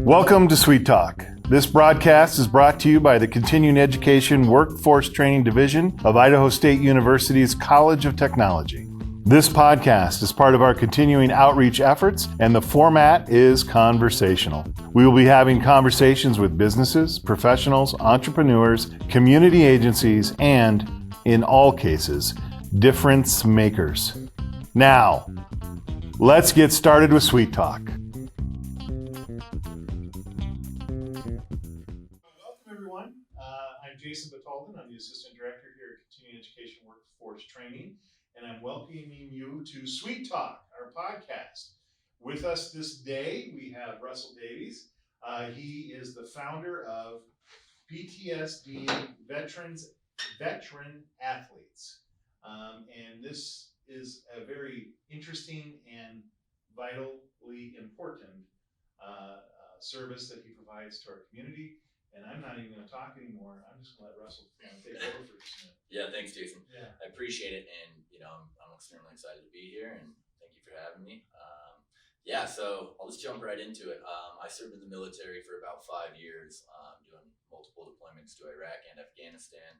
Welcome to Sweet Talk. This broadcast is brought to you by the Continuing Education Workforce Training Division of Idaho State University's College of Technology. This podcast is part of our continuing outreach efforts, and the format is conversational. We will be having conversations with businesses, professionals, entrepreneurs, community agencies, and, in all cases, difference makers. Now, let's get started with Sweet Talk. I'm Jason Batalden. I'm the Assistant Director here at Continuing Education Workforce Training, and I'm welcoming you to Sweet Talk, our podcast. With us this day, we have Russell Davies. He is the founder of PTSD Veteran Athletes. And this is a very interesting and vitally important service that he provides to our community. And I'm not even going to talk anymore. I'm just going to let Russell kind of take over for just a minute. Yeah, thanks, Jason. Yeah. I appreciate it, and I'm extremely excited to be here, and thank you for having me. So I'll just jump right into it. I served in the military for about 5 years, doing multiple deployments to Iraq and Afghanistan.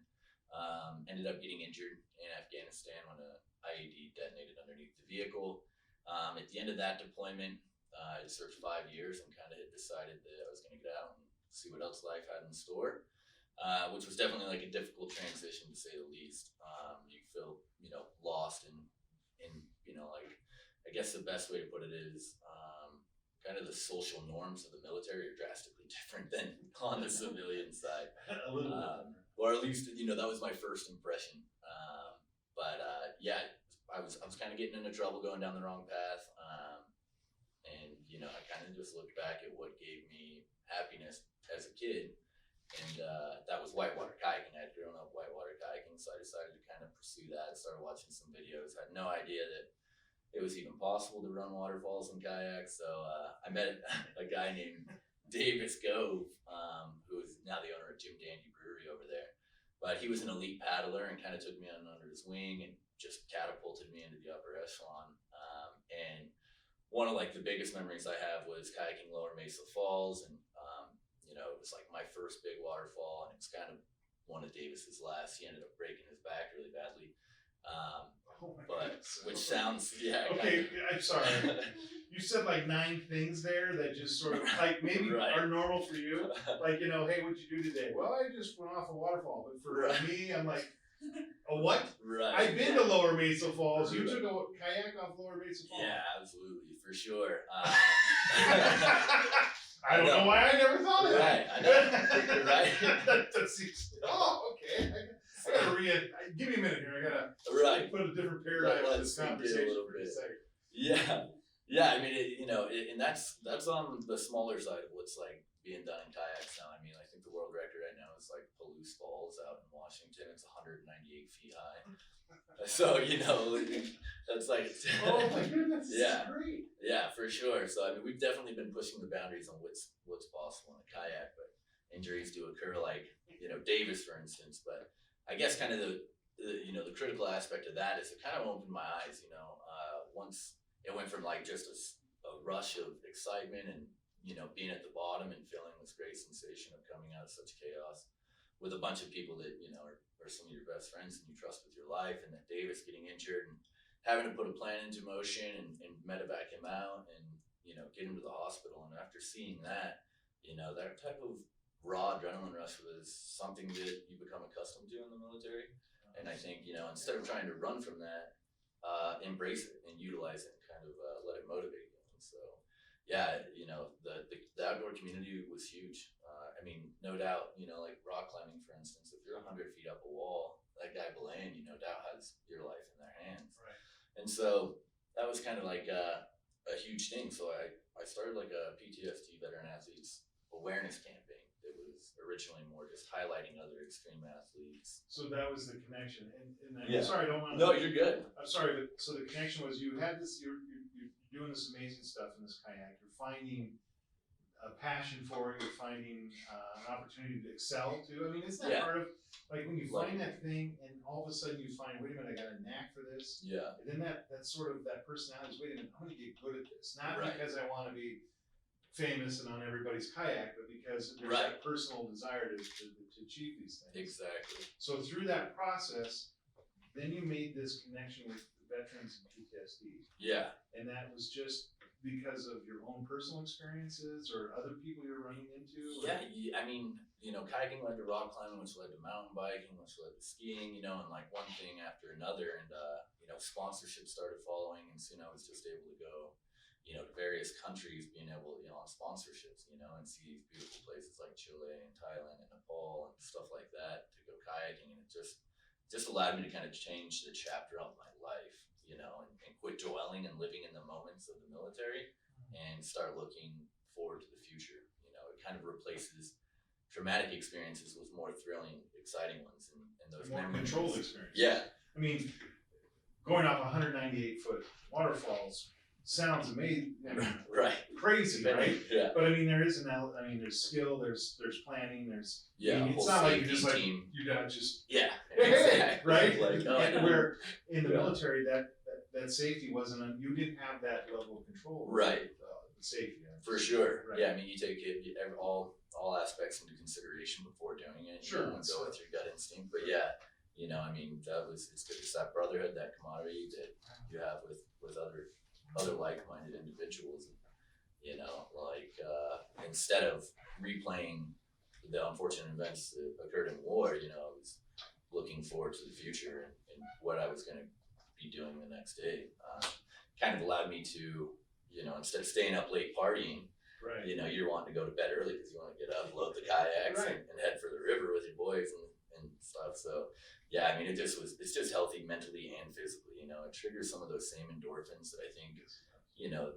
Ended up getting injured in Afghanistan when an IED detonated underneath the vehicle. At the end of that deployment, I served 5 years and kind of decided that I was going to get out and see what else life had in store, which was definitely like a difficult transition to say the least. You feel, lost and like, I guess the best way to put it is kind of the social norms of the military are drastically different than on the civilian side. A little bit. Or at least, that was my first impression. I was kind of getting into trouble going down the wrong path. I kind of just looked back at what gave me happiness as a kid, and that was whitewater kayaking. I had grown up whitewater kayaking, so I decided to kind of pursue that. I started watching some videos. I had no idea that it was even possible to run waterfalls and kayaks, so I met a guy named Davis Gove, who is now the owner of Jim Dandy Brewery over there. But he was an elite paddler and kind of took me under his wing and just catapulted me into the upper echelon. And one of the biggest memories I have was kayaking Lower Mesa Falls, and it was like my first big waterfall, and it's kind of one of Davis's last. He ended up breaking his back really badly. Which sounds, Okay, I'm sorry. You said 9 things there that just sort of maybe Right. are normal for you. Hey, what'd you do today? Well, I just went off a waterfall. But for me, I'm like, a what? Right. I've been to Lower Mesa Falls. You took a kayak off Lower Mesa Falls? Yeah, absolutely, for sure. I don't know why I never thought of that. Right, I know. You're right. that seems, okay. I gotta give me a minute here. I gotta put a different paradigm on this conversation for a second. Yeah. I mean, and that's on the smaller side of what's being done in kayaks now. I mean, I think the world record right now is Palouse Falls out in Washington. It's 198 feet high. So that's oh my goodness, yeah, that's great. Yeah, for sure. So I mean, we've definitely been pushing the boundaries on what's possible in a kayak, but injuries do occur, Davis, for instance. But I guess kind of the critical aspect of that is it kind of opened my eyes. Once it went from just a rush of excitement and being at the bottom and feeling this great sensation of coming out of such chaos with a bunch of people that are some of your best friends and you trust with your life, and then Davis getting injured and having to put a plan into motion and medevac him out and get him to the hospital. And after seeing that, that type of raw adrenaline rush was something that you become accustomed to in the military. And I think instead of trying to run from that, embrace it and utilize it and kind of let it motivate you. And so the outdoor community was huge. I mean, no doubt, rock climbing, for instance, if you're 100 feet up a wall, that guy belaying you no doubt has your life in their hands. Right. And so that was kind of a huge thing. So I started a PTSD veteran athletes awareness campaign that was originally more just highlighting other extreme athletes. So that was the connection. And Yeah. I'm sorry, I don't want to. No, you're good. I'm sorry, but so the connection was you had this, you're doing this amazing stuff in this kayak. You're finding a passion for it, you're finding an opportunity to excel too. I mean, isn't that part of, like, when you find that thing and all of a sudden you find, wait a minute, I got a knack for this. Yeah. And then that's sort of that personality is, wait a minute, I'm gonna get good at this. Not because I wanna be famous and on everybody's kayak, but because there's that personal desire to achieve these things. Exactly. So through that process, then you made this connection with veterans and PTSD. Yeah. And that was just because of your own personal experiences or other people you're running into? Yeah, I mean, kayaking led to rock climbing, which led to mountain biking, which led to skiing, and like one thing after another. And, sponsorship started following. And soon I was just able to go, to various countries, being able, on sponsorships, and see these beautiful places like Chile and Thailand and Nepal and stuff like that to go kayaking. And it just allowed me to kind of change the chapter of my life, and quit dwelling and living in the moments of the military and start looking forward to the future. It kind of replaces traumatic experiences with more thrilling, exciting ones, and those more memories. Controlled experiences. Yeah. I mean, going off 198-foot waterfalls sounds amazing. I mean, crazy, right? Yeah. But I mean, there is there's skill, there's planning, there's it's whole not like you're just like team. you're not just exactly. right. Like, where in the military that safety wasn't you didn't have that level of control. Right. The safety. For sure. Right. Yeah. I mean, you take all aspects into consideration before doing it. Sure. You don't go with your gut instinct, but yeah. I mean, it's good. It's that brotherhood, that camaraderie that you have with other like-minded individuals. Instead of replaying the unfortunate events that occurred in war, I was looking forward to the future and what I was going to be doing the next day. Kind of allowed me to, instead of staying up late partying, you're wanting to go to bed early because you want to get up, load the kayaks, and head for the river with your boys and stuff. So yeah, I mean, it's just healthy mentally and physically. It triggers some of those same endorphins that I think,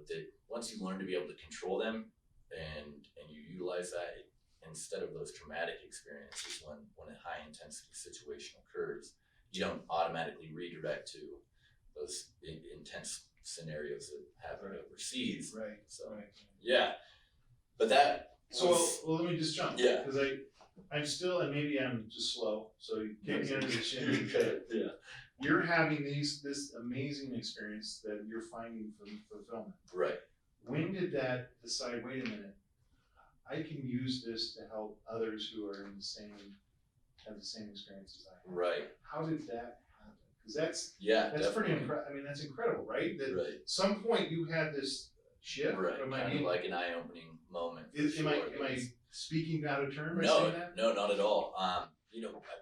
that once you learn to be able to control them and you utilize that, instead of those traumatic experiences when a high intensity situation occurs, you don't automatically redirect to those intense scenarios that happen overseas. Right. So yeah, but that. So well, let me just jump. Yeah. Because I'm still, and maybe I'm just slow. So you kick me under the chin. Yeah. You're having this amazing experience that you're finding fulfillment. Right. When did that decide? Wait a minute. I can use this to help others who are have the same experiences I have. Right. How did that happen? Because that's pretty incredible. I mean, that's incredible, right? That some point you had this shift. Right. Kind of like an eye-opening moment. Am I speaking out of turn by No, saying that? no, not at all. I've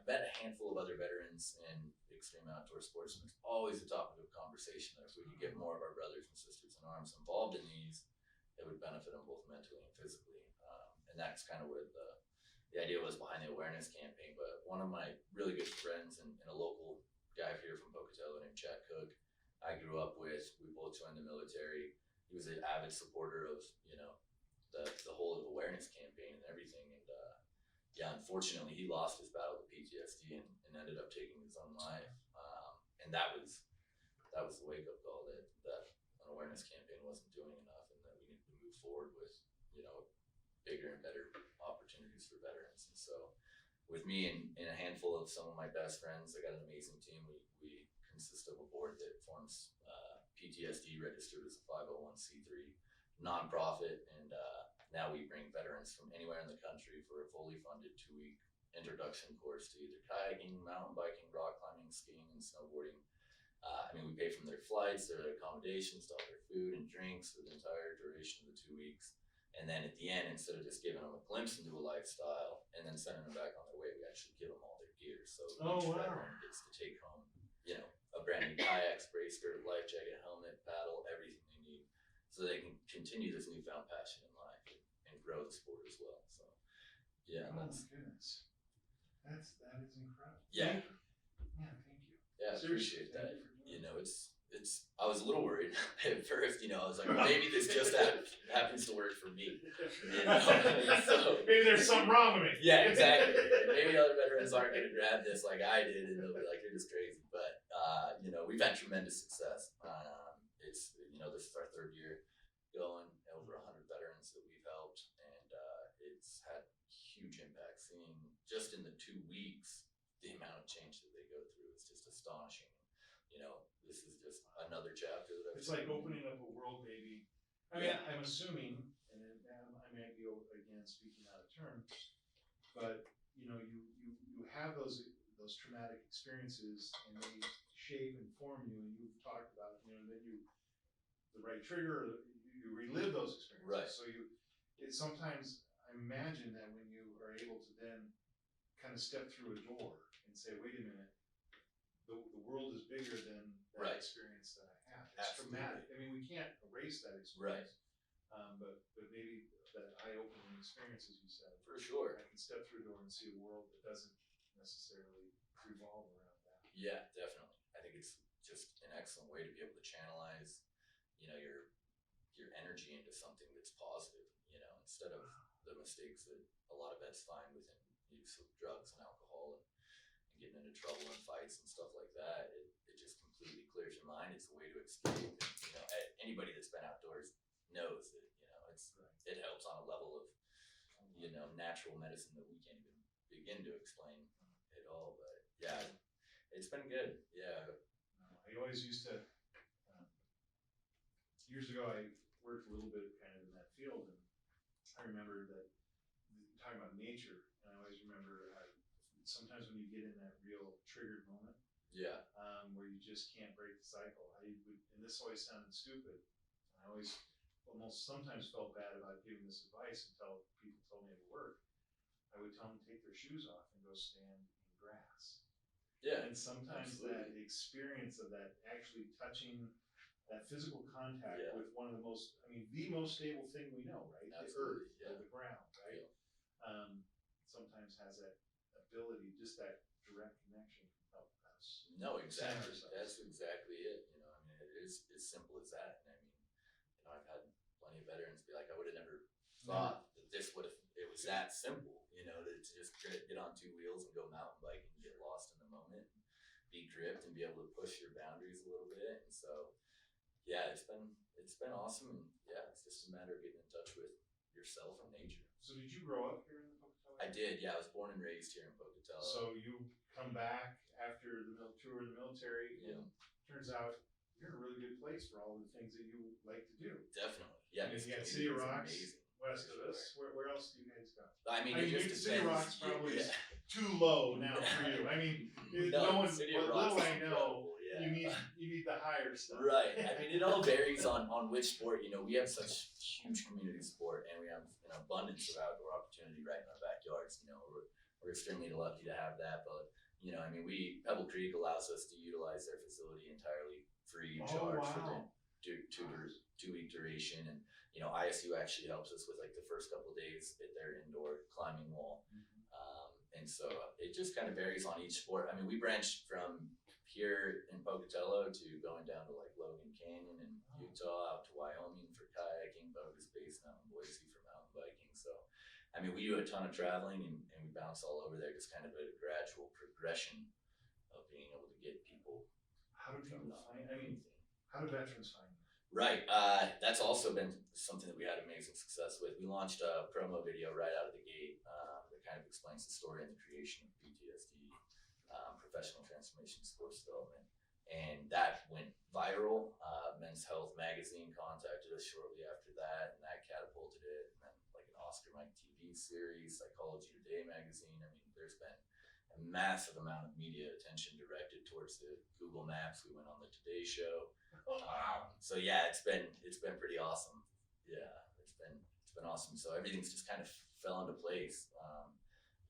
met a handful of other veterans in extreme outdoor sports, and it's always a topic of conversation that if we could get more of our brothers and sisters in arms involved in these, it would benefit them both mentally and physically. And that's kind of where the idea was behind the awareness campaign. But one of my really good friends and a local guy here from Pocatello named Chad Cook, I grew up with. We both joined the military. He was an avid supporter of the whole awareness campaign and everything. And unfortunately, he lost his battle to PTSD and ended up taking his own life. And that was the wake up call that an awareness campaign wasn't doing enough, and that we needed to move forward with bigger and better opportunities for veterans. And so, with me and a handful of some of my best friends, I got an amazing team. We consist of a board that forms PTSD registered as a 501c3 nonprofit, and now we bring veterans from anywhere in the country for a fully funded 2-week introduction course to either kayaking, mountain biking, rock climbing, skiing, and snowboarding. We pay from their flights, their accommodations, to all their food and drinks for the entire duration of the 2 weeks. And then at the end, instead of just giving them a glimpse into a lifestyle and then sending them back on their way, we actually give them all their gear. So each veteran gets to take home, a brand new kayak, spray skirt, life jacket, helmet, paddle, everything they need, so they can continue this newfound passion in life and grow the sport as well. So, yeah. Oh my goodness, that is incredible. Yeah. Thank you. Yeah, I appreciate that. It's. I was a little worried at first. I was like, Well, maybe this just happens to work for me. So, maybe there's something wrong with me. Yeah, exactly. Maybe other veterans aren't going to grab this like I did, and they'll be like, "You're just crazy." But we've had tremendous success. It's this is our 3rd year going, over 100 veterans that we've helped, and huge impact. Seeing just in the 2 weeks, the amount of change that they go through is just astonishing. This is just another chapter that It's like opening up a world, maybe. I mean, I'm assuming, and I might be again speaking out of turn, but you have those traumatic experiences, and they shape and form you. And you've talked about, then the right trigger, you relive those experiences. Right. So sometimes I imagine that when you are able to then kind of step through a door and say, wait a minute, the world is bigger than that Right. experience that I have. It's Absolutely. traumatic. I mean, we can't erase that experience. Right. But maybe that eye-opening experience, as you said, For sure. I can step through a door and see a world that doesn't necessarily revolve around that. Yeah, definitely. I think it's just an excellent way to be able to channelize, your energy into something that's positive, instead of the mistakes that a lot of vets find within use of drugs and alcohol and getting into trouble and fights and stuff like that. It just completely clears your mind. It's a way to escape. And, anybody that's been outdoors knows that, it helps on a level of, natural medicine that we can't even begin to explain at all. But yeah, it's been good. Yeah. I always used to, years ago, I worked a little bit kind of in that field, and I remember that talking about nature, and I always remember sometimes when you get in that real triggered moment, Yeah. where you just can't break the cycle. And this always sounded stupid. I always almost sometimes felt bad about giving this advice until people told me it would work. I would tell them to take their shoes off and go stand in grass. Yeah. And sometimes that experience of that actually touching that physical contact with one of the most stable thing we know, right? Absolutely. The earth, or the ground, right? Yeah. Sometimes has that ability, just that direct connection can help us. No, exactly. That's exactly it. It is as simple as that. And I've had plenty of veterans be like, I would have never thought that it was that simple, to just get on 2 wheels and go mountain biking and get lost in the moment and be gripped and be able to push your boundaries a little bit. And so, yeah, it's been awesome. And yeah, it's just a matter of getting in touch with yourself and nature. So did you grow up here in the Pocatello? I did. Yeah, I was born and raised here in Pocatello. So you come back after the tour of the military. Yeah. Turns out you're in a really good place for all the things that you like to do. Definitely. Yeah. You got City of Rocks, amazing. west of us. Where else do you guys go? It just depends. City of Rocks probably is too low now for you. No one, little I know, yeah. you need the higher stuff. Right. It all varies on which sport. We have such huge community support, and we have an abundance of outdoor opportunity right in our backyards. We're extremely lucky to have that. But Pebble Creek allows us to utilize their facility entirely free of charge for the 2-week duration, and ISU actually helps us with like the first couple of days at their indoor climbing wall. And so it just kind of varies on each sport. We branched from here in Pocatello to going down to like Logan Canyon in Utah, out to Wyoming for kayaking, Bogus Basin out in Boise for mountain biking. So, we do a ton of traveling and we bounce all over there, just kind of a gradual progression of being able to get people. How do people find, how do veterans find you? Right. That's also been something that we had amazing success with. We launched a promo video right out of the gate that kind of explains the story and the creation of PTSD, professional transformation sports development. And that went viral. Men's Health magazine contacted us shortly after that, and that catapulted it. And then like an Oscar Mike TV series, Psychology Today magazine. There's been a massive amount of media attention directed towards the Google Maps. We went on the Today Show. So yeah, it's been pretty awesome. Yeah, it's been awesome. So everything's just kind of fell into place.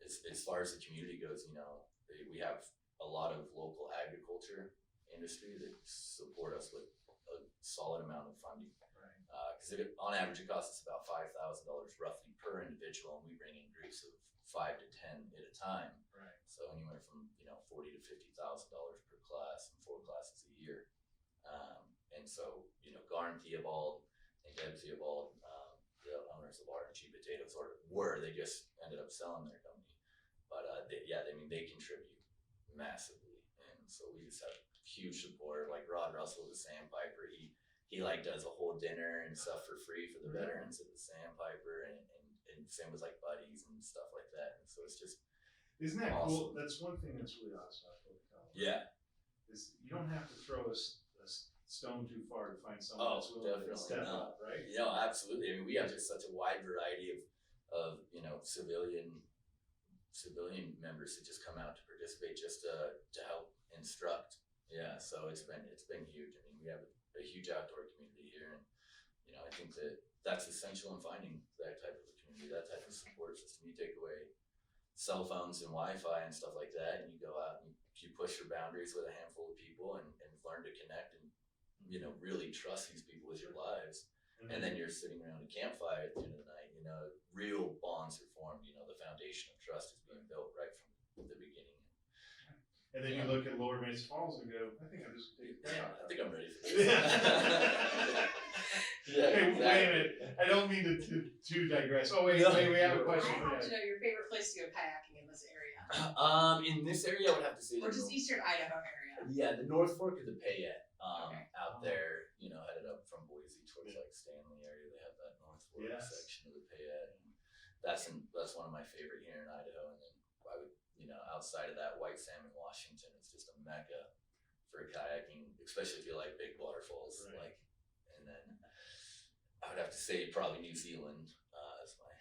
As far as the community goes, we have a lot of local agriculture industry that support us with a solid amount of funding. Right. Because on average, it costs us about $5,000 roughly per individual, and we bring in groups of 5 to 10 at a time. Right. So anywhere from $40,000 to $50,000 per class and 4 classes a year. And so Garn Theobald and Deb Theobald, the owners of R&G Potatoes, they just ended up selling their company, but they contribute massively, and so we just have huge support. Like Rod Russell, the Sandpiper, he does a whole dinner and stuff for free for the veterans at the Sandpiper, and and same with like buddies and stuff like that. And so it's just Isn't that awesome. cool? That's one thing that's really awesome about Waterfall. Yeah. Is you don't have to throw a stone too far to find someone that's willing to Definitely step not. up, right? You know, absolutely. I mean, we have just such a wide variety of you know civilian members that just come out to participate just to help instruct. Yeah, so it's been huge. I mean, we have a huge outdoor community here, and you know, I think that's essential in finding that type of a community, that type of support system. You take away cell phones and Wi-Fi and stuff like that, and you go out and you push your boundaries with a handful of people and learn to connect and you know really trust these people with your lives. And then you're sitting around a campfire at the end of the night, you know, real bonds are formed, you know, the foundation of trust is being built right from the beginning. And then you look at Lower Mesa Falls and go, I think I'm just gonna take a day Yeah, off. I think I'm ready for this. Hey, wait a minute. I don't mean to digress. Oh wait, we have a question I for have to you. know your favorite place to go kayaking in this area, In this area, I would have to say or just eastern Idaho area. yeah, the North Fork of the Payette, Okay. out there, you know, headed up from Boise towards like Stanley area. They have that North Fork Yes. section of the Payette, and that's one of my favorite here in Idaho. And then I would, you know, outside of that, White Salmon, Washington is just a mecca for kayaking, especially if you like big waterfalls. Right. Like, and then I would have to say probably New Zealand is my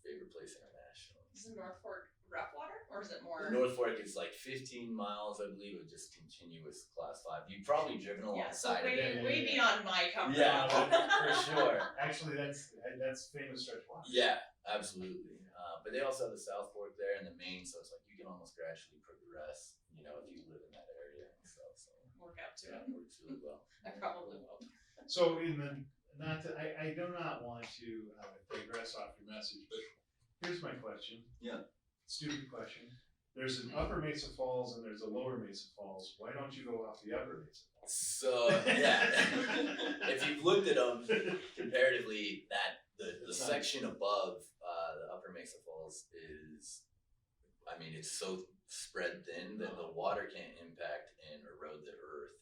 favorite place internationally. Is the North Fork rough water, or is it more? The North Fork is like 15 miles, I believe, of just continuous class 5. You've probably driven Yeah, so alongside of it. way beyond my comfort Yeah, level. for sure. Actually, that's famous stretch water. Yeah, absolutely. But they also have the South Fork there and the Main, so it's like you can almost gradually progress, you know, if you live in that area and stuff. So Work out to yeah, it. it works really well. I probably will. So I do not want to digress off your message, but here's my question. Yeah. Stupid question. There's an Upper Mesa Falls and there's a Lower Mesa Falls. Why don't you go off the Upper Mesa Falls? So yeah, if you've looked at them comparatively, the section above the Upper Mesa Falls is, I mean, it's so spread thin that the water can't impact and erode the earth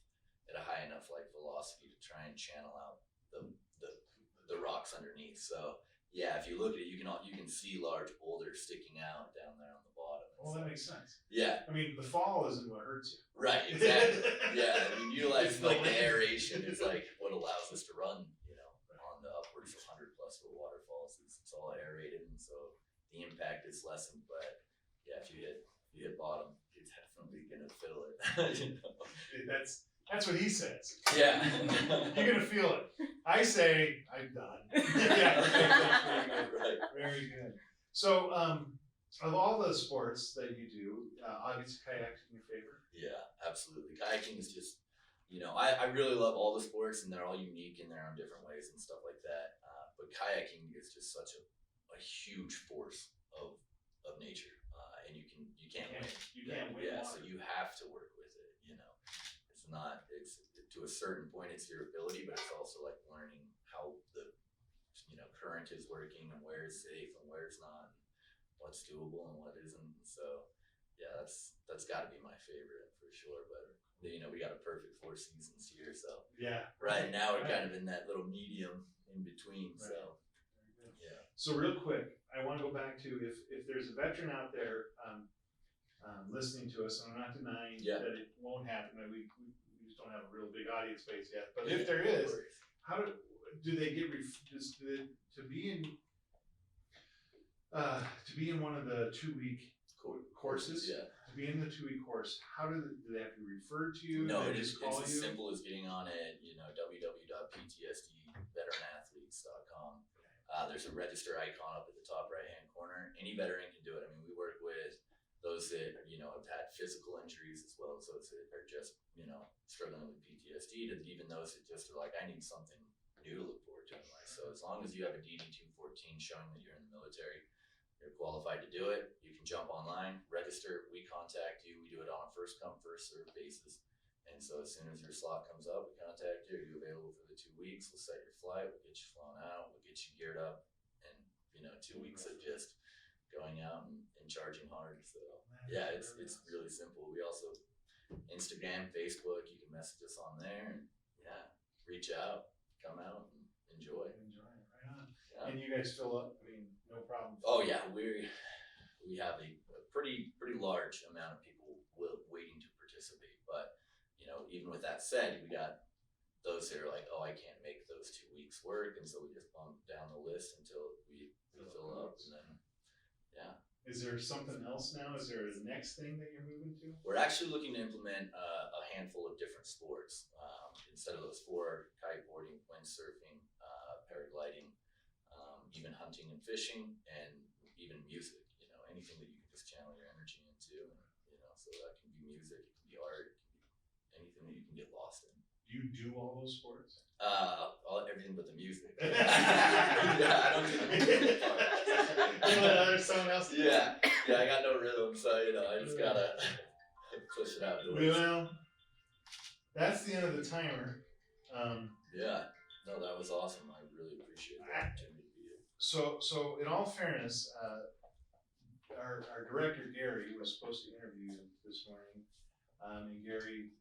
at a high enough like velocity to try and channel out the rocks underneath. So yeah, if you look at it, you can see large boulders sticking out down there on the bottom. Well, that makes sense. Yeah. I mean, the fall isn't what hurts you. Right, exactly. Yeah, I mean, It's utilizing like the the aeration is like what allows us to run, you know, on the upwards of 100 plus foot waterfalls. It's all aerated, and so the impact is lessened. But yeah, if you hit bottom, you're definitely gonna feel it. You know? That's what he says. Yeah. You're gonna feel it. I say I'm done. Yeah, very good. Right. Very good. So, of all the sports that you do, obviously kayaking your favorite. Yeah, absolutely. Kayaking is just, you know, I really love all the sports, and they're all unique in their own different ways and stuff like that. But kayaking is just such a huge force of nature, and you can't win. You can't win. Yeah, water. so you have to work with it. You know, it's to a certain point, it's your ability, but it's also like learning how the current is working and where is safe and where's not, and what's doable and what isn't. So yeah, that's got to be my favorite for sure. But you know, we got a perfect 4 seasons here, so Yeah. right now we're kind of in that little medium in between. Right. So Very good. yeah. So real quick, I want to go back to if there's a veteran out there listening to us, and I'm not denying Yeah. that it won't happen. We just don't have a real big audience base yet. But if there is, how do they get to be in one of the 2-week courses? Yeah. To be in the 2-week course, how do they have to be referred to you? No, They it's just call as you? simple as getting on it. You know, www.ptsdveteranathletes.com. There's a register icon up at the top right-hand corner. Any veteran can do it. I mean, we work with those that have had physical injuries as well as those that are just struggling with PTSD, to even those that just are like, I need something new to look forward to in life. So as long as you have a DD 214 showing that you're in the military, you're qualified to do it. You can jump online, register. We contact you. We do it on a first come, first served basis. And so as soon as your slot comes up, we contact you. Are you available for the 2 weeks? We'll set your flight. We'll get you flown out. We'll get you geared up. And 2 weeks of just going out and charging hard. So yeah, it's really simple. We also Instagram, Facebook. You can message us on there, and yeah, reach out, come out, and enjoy. Enjoy it, right on. Yeah. And you guys fill up. I mean, no problem. Oh yeah, we have a pretty large amount of people waiting to participate. But even with that said, we got those that are like, oh, I can't make those 2 weeks work, and so we just bump down the list until we fill up, and then yeah. Is there something else now? Is there a next thing that you're moving to? We're actually looking to implement a handful of different sports instead of those 4: kiteboarding, windsurfing, paragliding, even hunting and fishing, and even music. Anything that you can just channel your energy into, and so that can be music, it can be art, it can be anything that you can get lost in. You do all those sports? Everything but the music. Yeah, I don't do the music part. There's someone else. Yeah, I got no rhythm, so I just gotta push it out. Well, that's the end of the timer. Yeah, no, that was awesome. I really appreciate the opportunity to be here. So in all fairness, our director Gary was supposed to interview you this morning, and Gary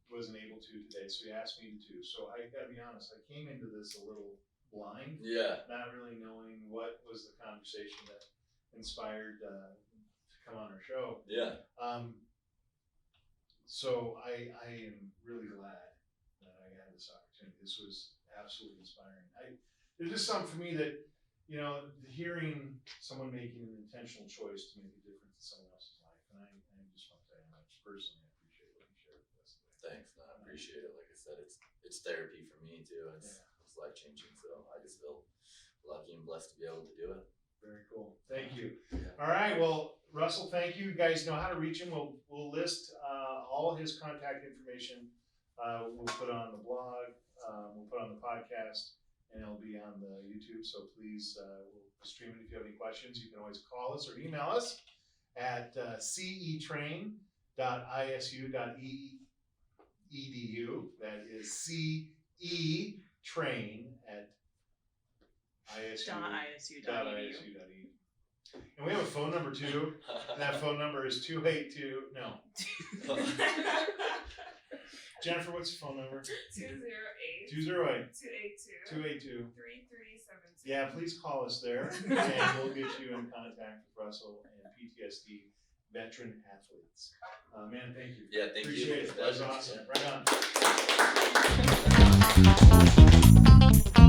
wasn't able to today, so he asked me to. So I gotta be honest, I came into this a little blind, Yeah. not really knowing what was the conversation that inspired to come on our show. Yeah. So I am really glad that I had this opportunity. This was absolutely inspiring. There's just something for me that, hearing someone making an intentional choice to make a difference in someone else's life, and I just want to tell you how much personally I appreciate what you shared with us today. Thanks, man. I appreciate it. Like I said, it's therapy for me too. It's life changing. So I just feel lucky and blessed to be able to do it. Very cool. Thank you. Yeah. All right. Well, Russell, thank you. You guys know how to reach him. We'll list all his contact information. We'll put on the blog. We'll put on the podcast, and it'll be on the YouTube. So please, we'll stream it. If you have any questions, you can always call us or email us at cetrain.isu.edu. That is cetrain@isu.edu. And we have a phone number too. And that phone number is 282. No. Jennifer, what's your phone number? 208 208 282 282. 3372. Yeah, please call us there, and we'll get you in contact with Russell and PTSD veteran athletes. Man, thank you. Yeah, thank you. Appreciate it. That was Pleasure. awesome. Yeah. Right on.